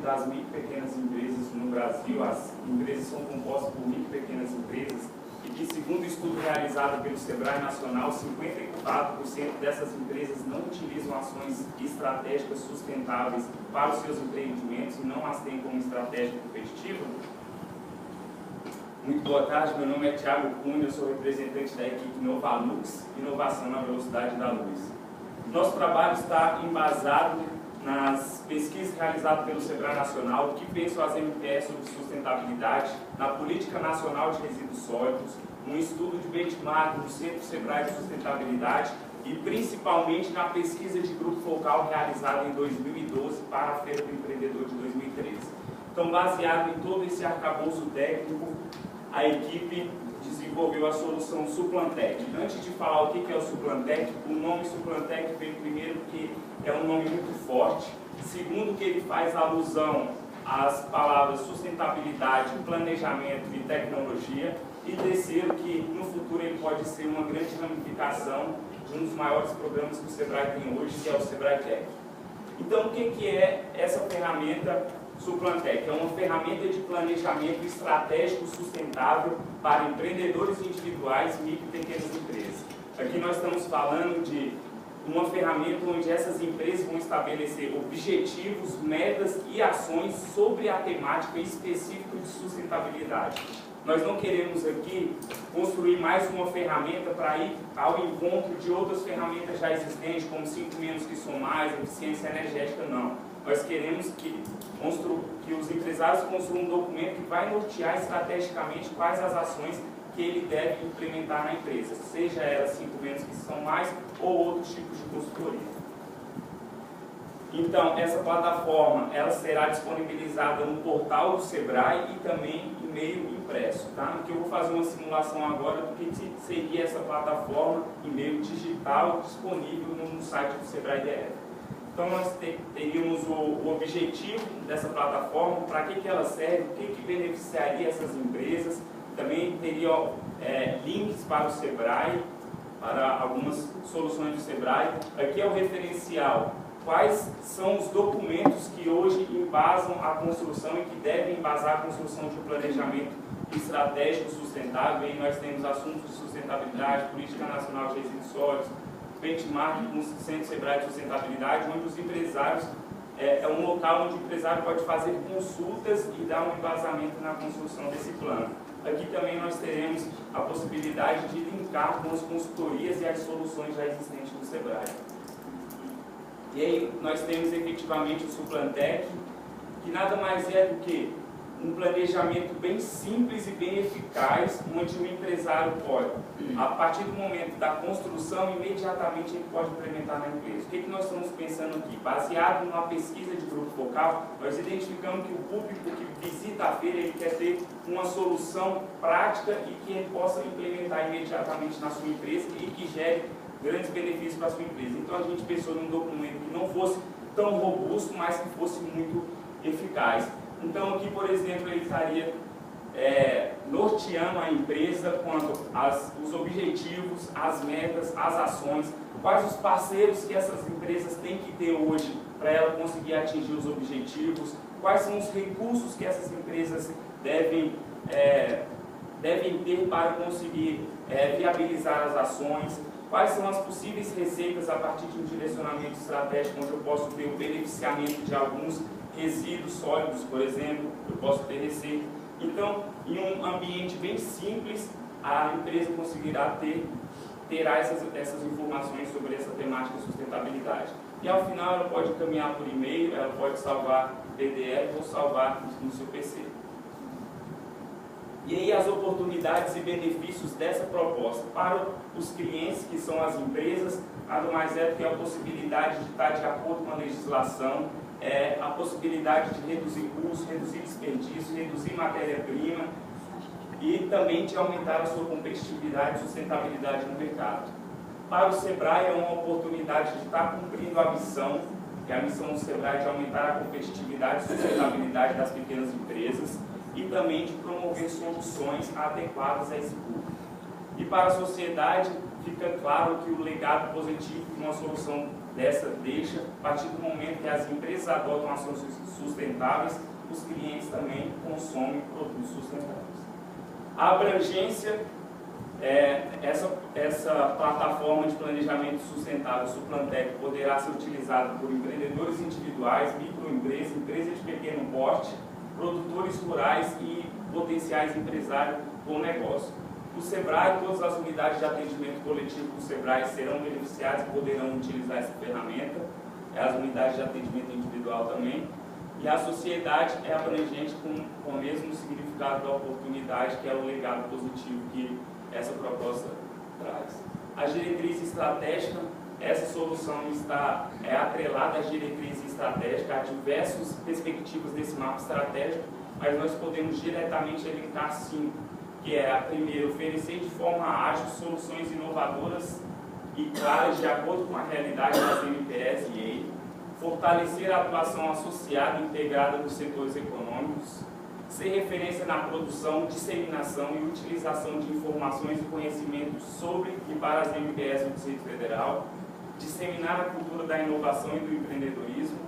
das micro e pequenas empresas no Brasil. As empresas são compostas por micro e pequenas empresas e que, segundo o estudo realizado pelo Sebrae Nacional, 54% dessas empresas não utilizam ações estratégicas sustentáveis para os seus empreendimentos e não as têm como estratégia competitiva. Muito boa tarde, meu nome é Thiago Cunha, eu sou representante da equipe Novalux, Inovação na Velocidade da Luz. Nosso trabalho está embasado nas pesquisas realizadas pelo Sebrae Nacional, que pensam as MPS sobre sustentabilidade, na Política Nacional de Resíduos Sólidos, um estudo de benchmark do Centro Sebrae de Sustentabilidade e principalmente na pesquisa de grupo focal realizada em 2012 para a Feira do Empreendedor de 2013. Então, baseado em todo esse arcabouço técnico, a equipe desenvolveu a solução Suplantec. Antes de falar o que é o Suplantec, o nome Suplantec veio primeiro porque é um nome muito forte, segundo que ele faz alusão às palavras sustentabilidade, planejamento e tecnologia, e terceiro que no futuro ele pode ser uma grande ramificação de um dos maiores programas que o Sebrae tem hoje, que é o Sebrae Tech. Então, o que é essa ferramenta Suplantec? É uma ferramenta de planejamento estratégico sustentável para empreendedores individuais, micro e pequenas empresas. Aqui nós estamos falando de uma ferramenta onde essas empresas vão estabelecer objetivos, metas e ações sobre a temática específica de sustentabilidade. Nós não queremos aqui construir mais uma ferramenta para ir ao encontro de outras ferramentas já existentes, como 5 menos que são mais, eficiência energética, não. Nós queremos que os empresários construam um documento que vai nortear estrategicamente quais as ações que ele deve implementar na empresa, seja ela 5 menos que são mais ou outros tipos de consultoria. Então, essa plataforma ela será disponibilizada no portal do Sebrae e também em meio impresso. Tá? Aqui eu vou fazer uma simulação agora do que seria essa plataforma em meio digital disponível no site do Sebrae DF. Então, nós teríamos o objetivo dessa plataforma, para que ela serve, o que beneficiaria essas empresas. Também teria links para o Sebrae, para algumas soluções do Sebrae. Aqui é o referencial. Quais são os documentos que hoje embasam a construção e que devem embasar a construção de um planejamento estratégico sustentável? E nós temos assuntos de sustentabilidade, Política Nacional de Resíduos Sólidos, benchmark com o Centro Sebrae de Sustentabilidade, onde os empresários, é um local onde o empresário pode fazer consultas e dar um embasamento na construção desse plano. Aqui também nós teremos a possibilidade de linkar com as consultorias e as soluções já existentes do Sebrae. E aí nós temos efetivamente o Suplantec, que nada mais é do que um planejamento bem simples e bem eficaz, onde o empresário pode, a partir do momento da construção, imediatamente ele pode implementar na empresa. O que nós estamos pensando aqui? Baseado numa pesquisa de grupo focal, nós identificamos que o público que visita a feira ele quer ter uma solução prática e que ele possa implementar imediatamente na sua empresa e que gere grandes benefícios para a sua empresa. Então a gente pensou num documento que não fosse tão robusto, mas que fosse muito eficaz. Então aqui, por exemplo, ele estaria norteando a empresa quanto os objetivos, as metas, as ações, quais os parceiros que essas empresas têm que ter hoje para ela conseguir atingir os objetivos, quais são os recursos que essas empresas devem ter para conseguir viabilizar as ações, quais são as possíveis receitas a partir de um direcionamento estratégico, onde eu posso ter o beneficiamento de alguns resíduos sólidos, por exemplo, eu posso ter receita. Então, em um ambiente bem simples, a empresa terá essas informações sobre essa temática de sustentabilidade. E ao final ela pode encaminhar por e-mail, ela pode salvar PDF ou salvar no seu PC. E aí as oportunidades e benefícios dessa proposta para os clientes, que são as empresas, nada mais é do que a possibilidade de estar de acordo com a legislação, a possibilidade de reduzir custos, reduzir desperdício, reduzir matéria-prima e também de aumentar a sua competitividade e sustentabilidade no mercado. Para o Sebrae é uma oportunidade de estar cumprindo a missão, que é a missão do Sebrae de aumentar a competitividade e sustentabilidade das pequenas empresas e também de promover soluções adequadas a esse público. E para a sociedade fica claro que o legado positivo de uma solução dessa deixa, a partir do momento que as empresas adotam ações sustentáveis, os clientes também consomem produtos sustentáveis. A abrangência, essa plataforma de planejamento sustentável, Suplantec, poderá ser utilizada por empreendedores individuais, microempresas, empresas de pequeno porte, produtores rurais e potenciais empresários com negócio. O SEBRAE, todas as unidades de atendimento coletivo do SEBRAE serão beneficiadas e poderão utilizar essa ferramenta, as unidades de atendimento individual também, e a sociedade é abrangente com o mesmo significado da oportunidade, que é o legado positivo que essa proposta traz. A diretriz estratégica, essa solução é atrelada à diretriz estratégica, há diversas perspectivas desse mapa estratégico, mas nós podemos diretamente elencar 5, que é a primeira, oferecer de forma ágil soluções inovadoras e claras de acordo com a realidade das MPS e EI, fortalecer a atuação associada e integrada dos setores econômicos, ser referência na produção, disseminação e utilização de informações e conhecimentos sobre e para as MPS do Distrito Federal, disseminar a cultura da inovação e do empreendedorismo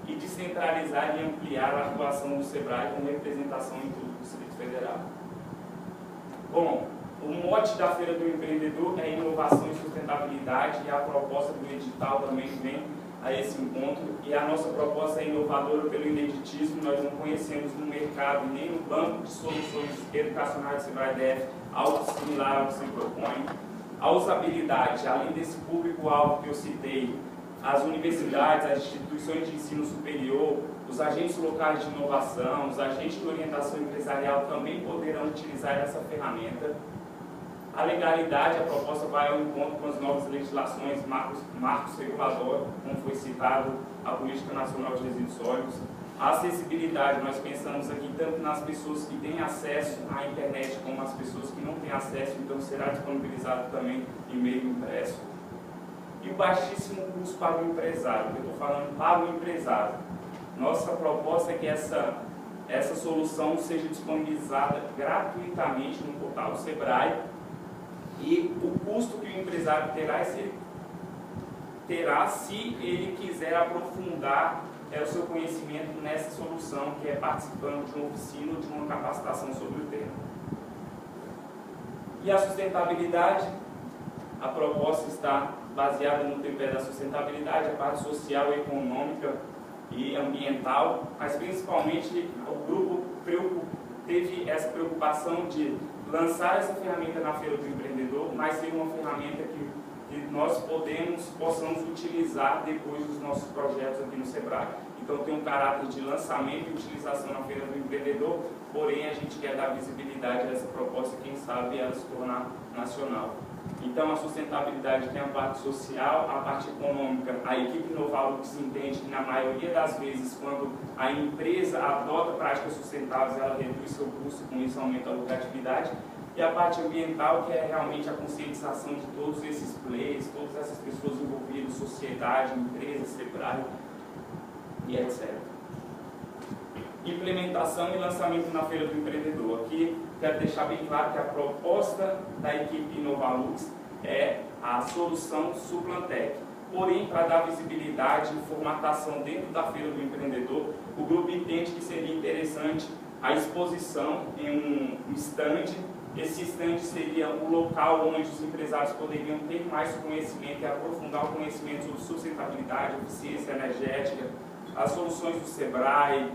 e descentralizar e ampliar a atuação do SEBRAE com representação em todo o Distrito Federal. Bom, o mote da Feira do Empreendedor é inovação e sustentabilidade, e a proposta do edital também vem a esse encontro, e a nossa proposta é inovadora pelo ineditismo. Nós não conhecemos no mercado nem no banco de soluções educacionais do SEBRAE-DF algo similar ao que se propõe. A usabilidade, além desse público-alvo que eu citei, as universidades, as instituições de ensino superior, os agentes locais de inovação, os agentes de orientação empresarial também poderão utilizar essa ferramenta. A legalidade, a proposta vai ao encontro com as novas legislações, marcos regulatórios, como foi citado, a Política Nacional de Resíduos Sólidos. A acessibilidade, nós pensamos aqui tanto nas pessoas que têm acesso à internet como as pessoas que não têm acesso, então será disponibilizado também em meio impresso. E o baixíssimo custo para o empresário, eu estou falando para o empresário. Nossa proposta é que essa solução seja disponibilizada gratuitamente no portal do SEBRAE, e o custo que o empresário terá se ele quiser aprofundar o seu conhecimento nessa solução, que é participando de uma oficina ou de uma capacitação sobre o tema. E a sustentabilidade, a proposta está baseada no tripé da sustentabilidade, a parte social, econômica e ambiental, mas principalmente o grupo teve essa preocupação de lançar essa ferramenta na Feira do Empreendedor, mas ser uma ferramenta que nós possamos utilizar depois dos nossos projetos aqui no SEBRAE. Então tem um caráter de lançamento e utilização na Feira do Empreendedor, porém a gente quer dar visibilidade a essa proposta, quem sabe ela se tornar nacional. Então a sustentabilidade tem a parte social, a parte econômica. A equipe Novalux entende que na maioria das vezes, quando a empresa adota práticas sustentáveis, ela reduz seu custo, com isso aumenta a lucratividade. E a parte ambiental, que é realmente a conscientização de todos esses players, todas essas pessoas envolvidas, sociedade, empresa, SEBRAE e etc. Implementação e lançamento na Feira do Empreendedor. Aqui quero deixar bem claro que a proposta da equipe Novalux é a solução Suplantec. Porém, para dar visibilidade e formatação dentro da Feira do Empreendedor, o grupo entende que seria interessante a exposição em um stand. Esse stand seria o local onde os empresários poderiam ter mais conhecimento e aprofundar o conhecimento sobre sustentabilidade, eficiência energética, as soluções do SEBRAE,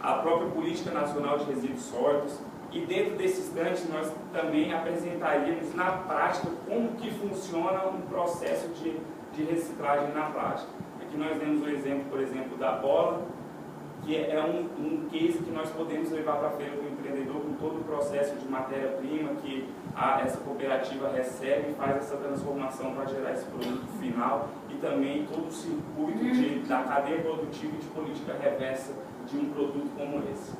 a própria Política Nacional de Resíduos Sólidos. E dentro desse stand nós também apresentaríamos na prática como que funciona um processo de reciclagem na prática. Aqui nós temos o exemplo, por exemplo, da bola, que é um case que nós podemos levar para a Feira do Empreendedor com todo o processo de matéria-prima que essa cooperativa recebe e faz essa transformação para gerar esse produto final, e também todo o circuito da cadeia produtiva e de política reversa de um produto como esse.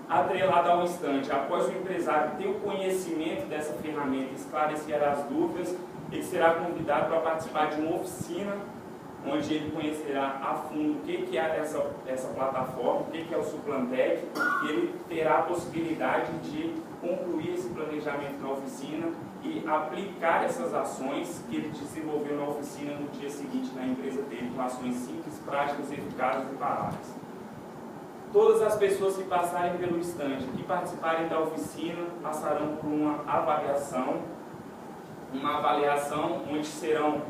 Atrelado ao instante, após o empresário ter o conhecimento dessa ferramenta e esclarecer as dúvidas, ele será convidado para participar de uma oficina onde ele conhecerá a fundo o que é essa plataforma, o que é o Suplantec, e ele terá a possibilidade de concluir esse planejamento na oficina e aplicar essas ações que ele desenvolveu na oficina no dia seguinte na empresa dele, com ações simples, práticas, eficazes e baratas. Todas as pessoas que passarem pelo stand, que participarem da oficina, passarão por uma avaliação onde serão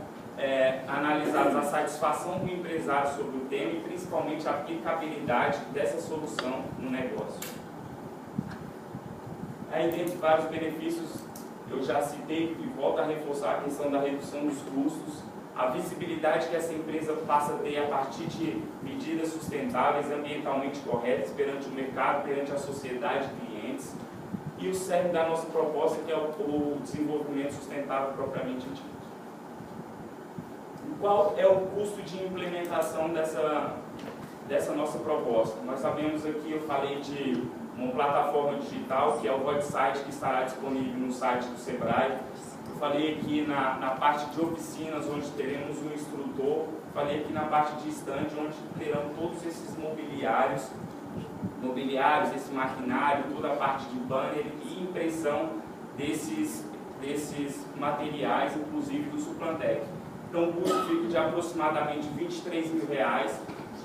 analisadas a satisfação do empresário sobre o tema e principalmente a aplicabilidade dessa solução no negócio. Aí, dentre vários benefícios, eu já citei e volto a reforçar a questão da redução dos custos, a visibilidade que essa empresa passa a ter a partir de medidas sustentáveis, ambientalmente corretas perante o mercado, perante a sociedade e clientes, e o cerne da nossa proposta, que é o desenvolvimento sustentável propriamente dito. Qual é o custo de implementação dessa nossa proposta? Nós sabemos aqui, eu falei de uma plataforma digital, que é o website que estará disponível no site do Sebrae. Eu falei aqui na parte de oficinas, onde teremos um instrutor. Falei aqui na parte de stand, onde terão todos esses mobiliários, esse maquinário, toda a parte de banner e impressão desses materiais, inclusive do Suplantec. Então o custo fica de aproximadamente R$23 mil,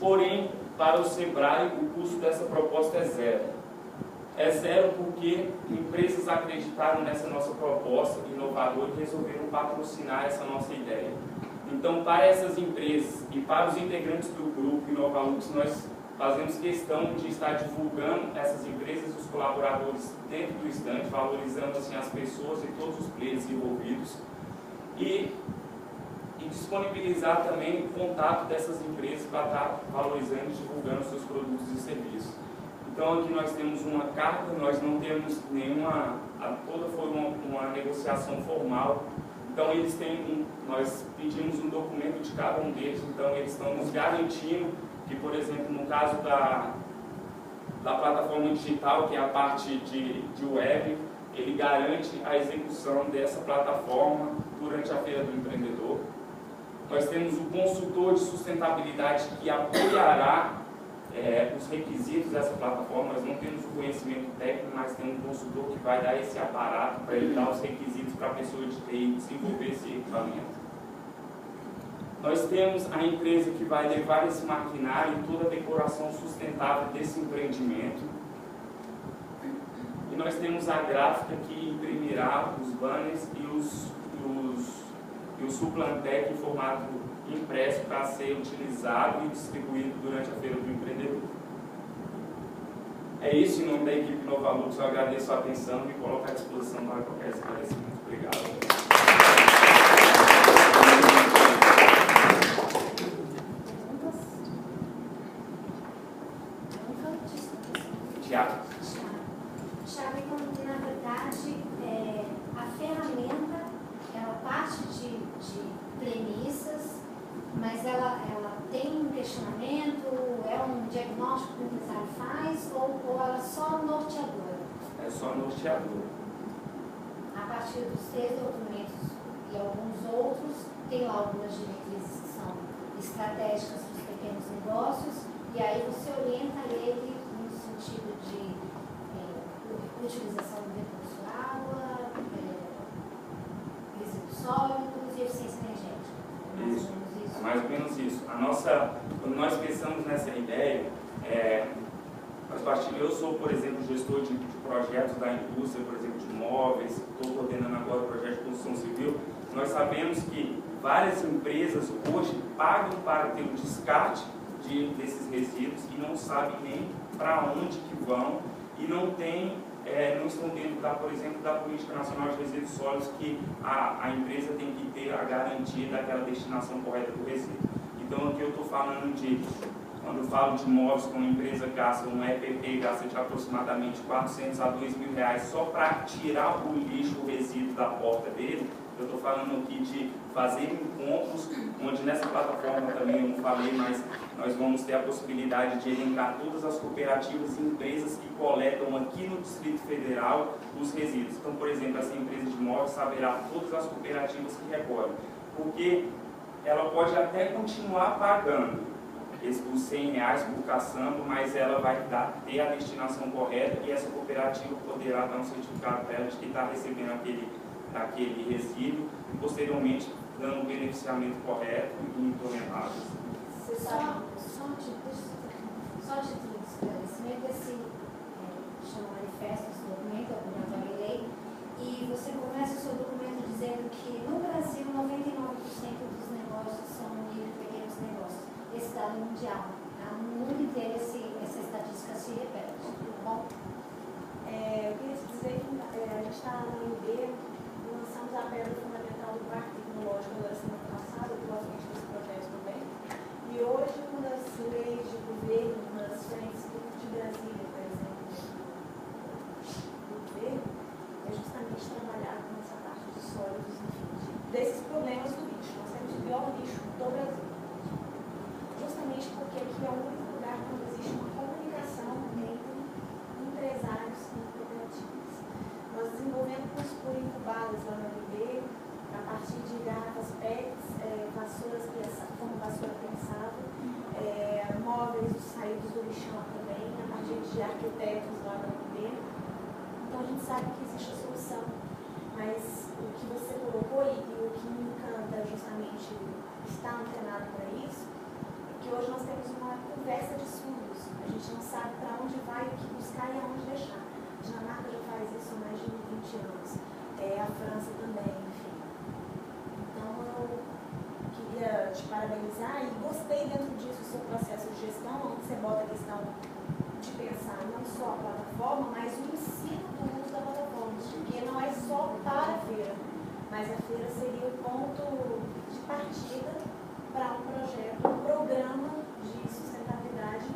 porém, para o Sebrae, o custo dessa proposta é zero. É zero porque empresas acreditaram nessa nossa proposta inovadora e resolveram patrocinar essa nossa ideia. Então, para essas empresas e para os integrantes do grupo Inovalux, nós fazemos questão de estar divulgando essas empresas e os colaboradores dentro do stand, valorizando assim as pessoas e todos os players envolvidos e disponibilizar também o contato dessas empresas para estar valorizando e divulgando seus produtos e serviços. Então aqui nós temos uma carta, nós não temos nenhuma, toda foi uma negociação formal. Então nós pedimos um documento de cada um deles, então eles estão nos garantindo que, por exemplo, no caso da plataforma digital, que é a parte de web, ele garante a execução dessa plataforma durante a Feira do Empreendedor. Nós temos o consultor de sustentabilidade que apoiará os requisitos dessa plataforma. Nós não temos o conhecimento técnico, mas temos um consultor que vai dar esse aparato para ele dar os requisitos para a pessoa de TI desenvolver esse equipamento. Nós temos a empresa que vai levar esse maquinário e toda a decoração sustentável desse empreendimento. E nós temos a gráfica que imprimirá os banners e o Suplantec em formato impresso para ser utilizado e distribuído durante a Feira do Empreendedor. É isso, em nome da equipe Inovalux, eu agradeço a atenção e me coloco à disposição para qualquer esclarecimento. Obrigado. Tiago, na verdade, a ferramenta, ela parte de premissas, mas ela tem um questionamento, é um diagnóstico que o empresário faz, ou ela é só norteadora? É só norteadora. A partir dos 3 documentos e alguns outros, tem lá algumas diretrizes que são estratégicas para os pequenos negócios, e aí você orienta ele no sentido de utilização do recurso água, resíduos sólidos e eficiência energética. É mais ou menos isso. Quando nós pensamos nessa ideia, eu sou, por exemplo, gestor de projetos da indústria, por exemplo, de móveis, estou coordenando agora o projeto de construção civil. Nós sabemos que várias empresas hoje pagam para ter o descarte desses resíduos e não sabem nem para onde que vão e não estão dentro, por exemplo, da Política Nacional de Resíduos Sólidos, que a empresa tem que ter a garantia daquela destinação correta do resíduo. Então aqui eu estou falando quando eu falo de móveis, quando a empresa gasta, um EPP gasta de aproximadamente R$400 a R$2.000 só para tirar o lixo, o resíduo da porta dele. Eu estou falando aqui de fazer encontros, onde nessa plataforma também eu não falei, mas nós vamos ter a possibilidade de elencar todas as cooperativas e empresas que coletam aqui no Distrito Federal os resíduos. Então, por exemplo, essa empresa de móveis saberá todas as cooperativas que recolhem, porque ela pode até continuar pagando os R$100 por caçamba, mas ela vai ter a destinação correta e essa cooperativa poderá dar um certificado para ela de que está recebendo daquele resíduo e posteriormente dando o beneficiamento correto em toneladas. Só de esclarecimento, esse chama manifesto, esse documento, obrigatório lei, e você começa o seu documento dizendo que no Brasil 99% dos negócios são micro e pequenos negócios. Esse dado é mundial. Tá? No mundo inteiro essa estatística se repete. Tá bom? Eu queria te dizer que a gente está na UB, lançamos a pedra fundamental do Parque Tecnológico da semana passada, provavelmente desse projeto também. E hoje, uma das leis de governo, uma das frentes de Brasília, por exemplo, do governo, é justamente trabalhar com essa parte de sólidos, enfim, desses problemas do lixo. Nós temos o pior lixo do Brasil. Justamente porque aqui é o único lugar onde existe uma comunicação entre empresários e cooperativas. Nós desenvolvemos por incubadas lá na UB, a partir de garrafas PETs, vassouras como vassoura pensável, móveis saídos do lixão também, a partir de arquitetos lá na UB. Então a gente sabe que existe a solução, mas o que você colocou e o que me encanta justamente estar antenado para isso, é que hoje nós temos uma conversa de surdos. A gente não sabe para onde vai, o que buscar e aonde deixar. A Dinamarca já faz isso há mais de 20 anos, a França também, enfim. Então eu queria te parabenizar e gostei dentro disso o seu processo de gestão, onde você bota a questão de pensar não só a plataforma, mas o ensino do uso da plataforma, porque não é só para a feira, mas a feira seria o ponto de partida para um projeto, um programa de sustentabilidade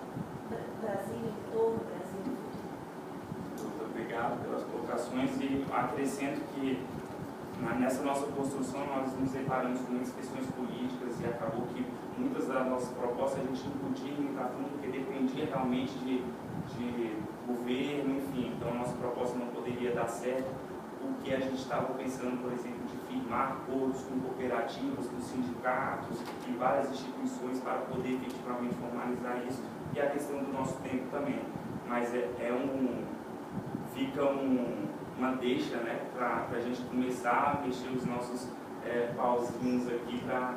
Brasil, em torno do Brasil. Muito obrigado pelas colocações e acrescento que nessa nossa construção nós nos deparamos com muitas questões políticas e acabou que muitas das nossas propostas a gente não podia entrar fundo porque dependia realmente de governo, enfim, então a nossa proposta não poderia dar certo porque a gente estava pensando, por exemplo, de firmar acordos com cooperativas, com sindicatos e várias instituições para poder efetivamente formalizar isso e a questão do nosso tempo também, mas fica uma deixa, né, para a gente começar a mexer os nossos pauzinhos aqui para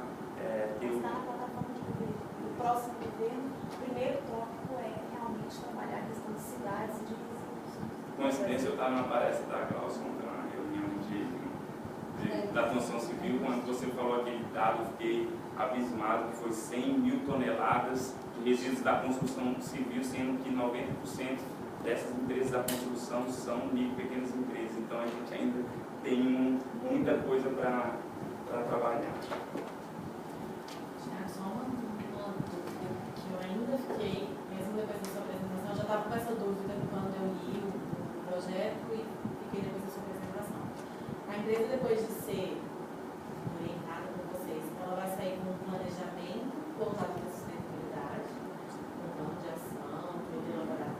ter o... Está na plataforma de governo. No próximo governo, o primeiro tópico é realmente trabalhar a questão de cidades e de resíduos. Coincidência, eu estava na palestra da Glaucia, na reunião da construção civil, quando você falou aquele dado, eu fiquei abismado, que foi 100 mil toneladas de resíduos da construção civil, sendo que 90% dessas empresas da construção são micro e pequenas empresas, então a gente ainda tem muita coisa para trabalhar. Tiago, só uma dúvida que eu ainda fiquei, mesmo depois da sua apresentação, eu já estava com essa dúvida quando eu li o projeto e fiquei depois da sua apresentação. A empresa, depois de ser orientada por vocês, ela vai sair com um planejamento voltado para a sustentabilidade, um plano de ação, para elaborar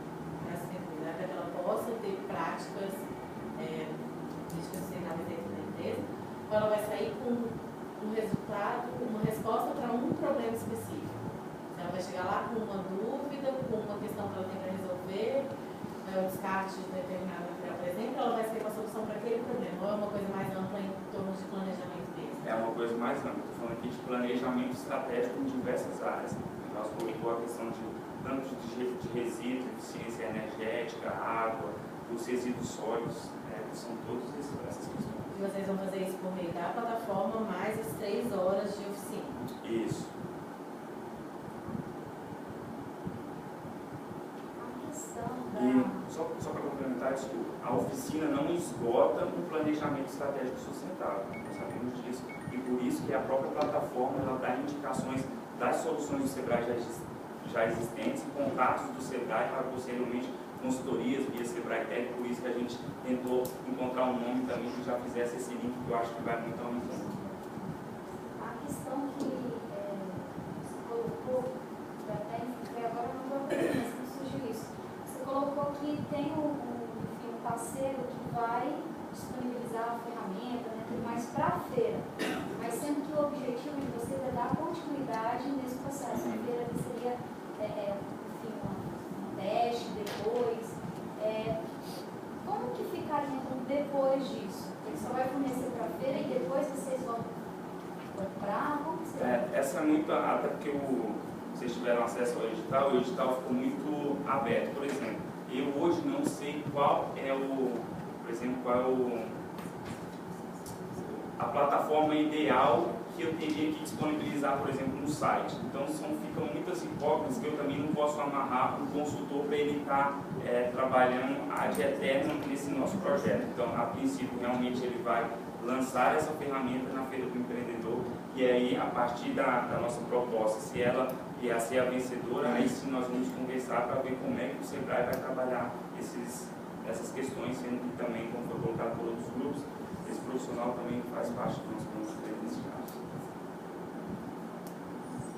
para a sustentabilidade, para que ela possa ter práticas sustentáveis dentro da empresa, ou ela vai sair com um resultado, uma resposta para um problema específico. Ela vai chegar lá com uma dúvida, com uma questão que ela tem para resolver, o descarte de determinado material, por exemplo, ela vai sair com a solução para aquele problema, ou é uma coisa mais ampla em torno de planejamento dele? É uma coisa mais ampla, estou falando aqui de planejamento estratégico em diversas áreas. Nós colocamos a questão de tanto de resíduo, eficiência energética, água, os resíduos sólidos, são todas essas questões. E vocês vão fazer isso por meio da plataforma, mais as 3 horas de oficina? Isso. E só para complementar, desculpa, a oficina não esgota um planejamento estratégico sustentável, nós sabemos disso, e por isso que a própria plataforma ela dá indicações das soluções do SEBRAE já existentes, contatos do SEBRAE para posteriormente consultorias via SEBRAE Tech, por isso que a gente tentou encontrar um nome também que já fizesse esse link, que eu acho que vai muito ao encontro. A questão que você colocou, até agora não estou aprendendo, mas não surgiu isso. Você colocou que tem um parceiro que vai disponibilizar a ferramenta, né, tudo mais para a feira, mas sendo que o objetivo de você é dar continuidade nesse processo. A feira seria, um teste depois. Como que ficaria então depois disso? Ele só vai fornecer muito, até porque vocês tiveram acesso ao edital, o edital ficou muito aberto. Por exemplo, eu hoje não sei qual é a plataforma ideal que eu teria que disponibilizar, por exemplo, no site. Então, ficam muitas incógnitas que eu também não posso amarrar o consultor para ele estar trabalhando ad eterno nesse nosso projeto. Então, a princípio, realmente ele vai lançar essa ferramenta na Feira do Empreendedor, e aí, a partir da nossa proposta, se ela vier ser a vencedora, aí sim nós vamos conversar para ver como é que o Sebrae vai trabalhar essas questões, sendo que também, como foi colocado por outros grupos, esse profissional também faz parte do nosso plano de credenciais.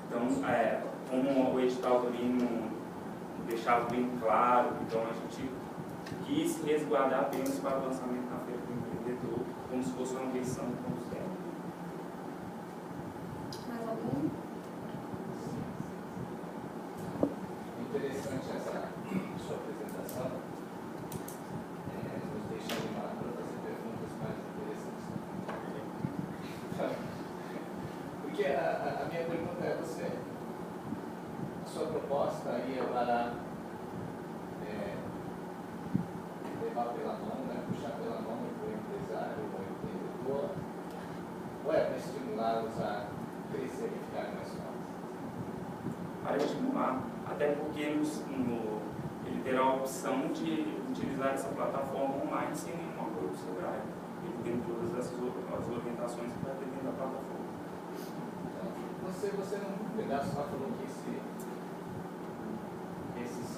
Então, como o edital também não deixava bem claro, então a gente quis resguardar apenas para o lançamento na Feira do Empreendedor, como se fosse uma versão como zero. Mais algum? Interessante essa sua apresentação. Nos deixa animado para fazer perguntas mais interessantes. Porque a minha pergunta é você. A sua proposta ia para levar pela mão, puxar pela mão o empresário ou o empreendedor, ou é para estimulá-los a crescer e ficar mais fortes? Para estimular, até porque ele terá a opção de utilizar essa plataforma online sem nenhum apoio do Sebrae. Ele tem todas as orientações que vai ter dentro da plataforma. Então, você num pedaço lá falou que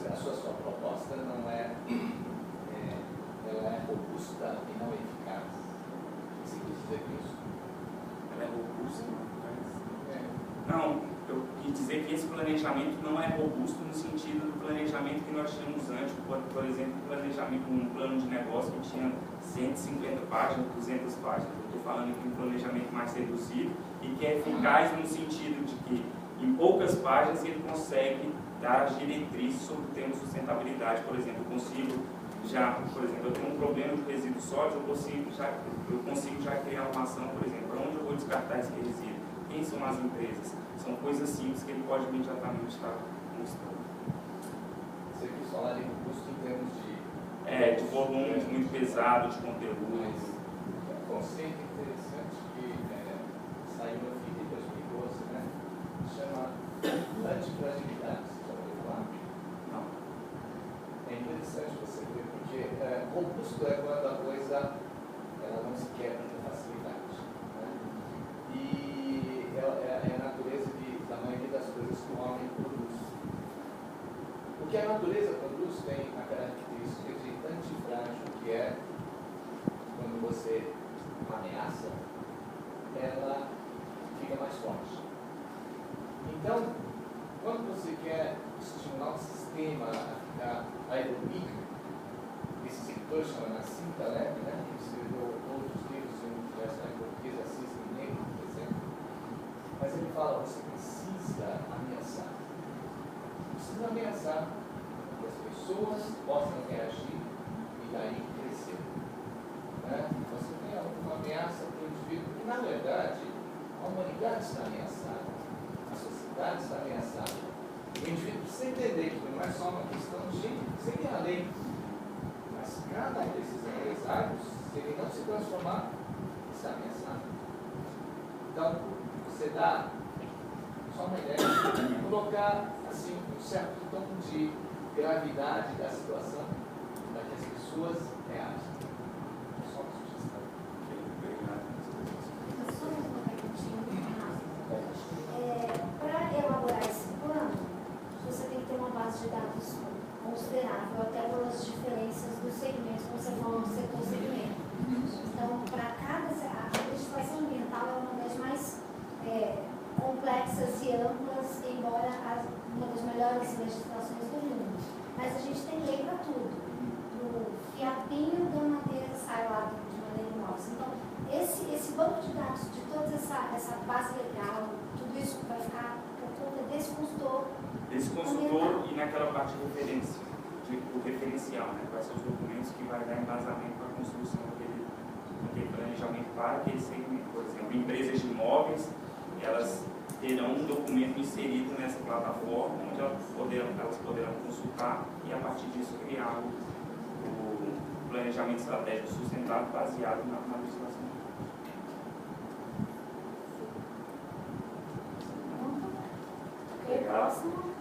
a sua proposta não ela é robusta e não eficaz. O que você quis dizer com isso? Ela é robusta, mas... Não, eu quis dizer que esse planejamento não é robusto no sentido do planejamento que nós tínhamos antes, por exemplo, um plano de negócio que tinha 150 páginas, 200 páginas. Eu estou falando aqui de um planejamento mais reduzido e que é eficaz no sentido de que em poucas páginas ele consegue dar as diretrizes sobre o tema sustentabilidade. Por exemplo, eu tenho um problema de resíduo sólido, eu consigo já criar uma ação, por exemplo, para onde eu vou descartar esse resíduo? Quem são as empresas? São coisas simples que ele pode imediatamente estar mostrando. Você quis falar de custo em termos de volume muito pesado, de conteúdo. Mas é um conceito interessante que saiu aqui em 2012, né? Chama antifragilidade. Você já ouviu falar? Não. É interessante você ver, porque robusto é quando a coisa ela não se quebra com facilidade. Né? E é a natureza da maioria das coisas que o homem produz. O que a natureza produz tem a característica de antifrágil, que é quando você ameaça, ela fica mais forte. Então, quando você quer estimular o sistema a ficar aerobíco, esse escritor chama Nassim Taleb, né, que escreveu outros livros em português, Assis Negro, por exemplo. Mas ele fala, você precisa ameaçar. Precisa ameaçar que as pessoas possam reagir e daí crescer. Né? Você tem uma ameaça para o indivíduo, porque na verdade a humanidade está ameaçada, a sociedade está ameaçada. O indivíduo precisa entender que não é só uma questão de seguir a lei, mas cada um desses empresários, se ele não se transformar, está ameaçado. Então, você dá só uma ideia de colocar assim, um certo tom de gravidade da situação para que as pessoas reagem. Só uma sugestão. Só uma perguntinha rápida. Para elaborar esse plano, você tem que ter uma base de dados considerável, até pelas diferenças dos segmentos, como você falou do setor segmento. Então, para a legislação ambiental é uma das mais complexas e amplas, embora uma das melhores legislações do mundo. Mas a gente tem lei para tudo. O fiapinho da madeira que sai lá de maneira inox. Então, esse banco de dados de toda essa base legal, tudo isso vai ficar por conta desse consultor. Esse consultor e naquela parte de referência, o referencial, né? Quais são os documentos que vai dar embasamento para a construção daquele planejamento para aquele segmento. Por exemplo, empresas de imóveis, elas terão um documento inserido nessa plataforma, onde elas poderão consultar e, a partir disso, criar o planejamento estratégico sustentável baseado na legislação. Ok, próximo.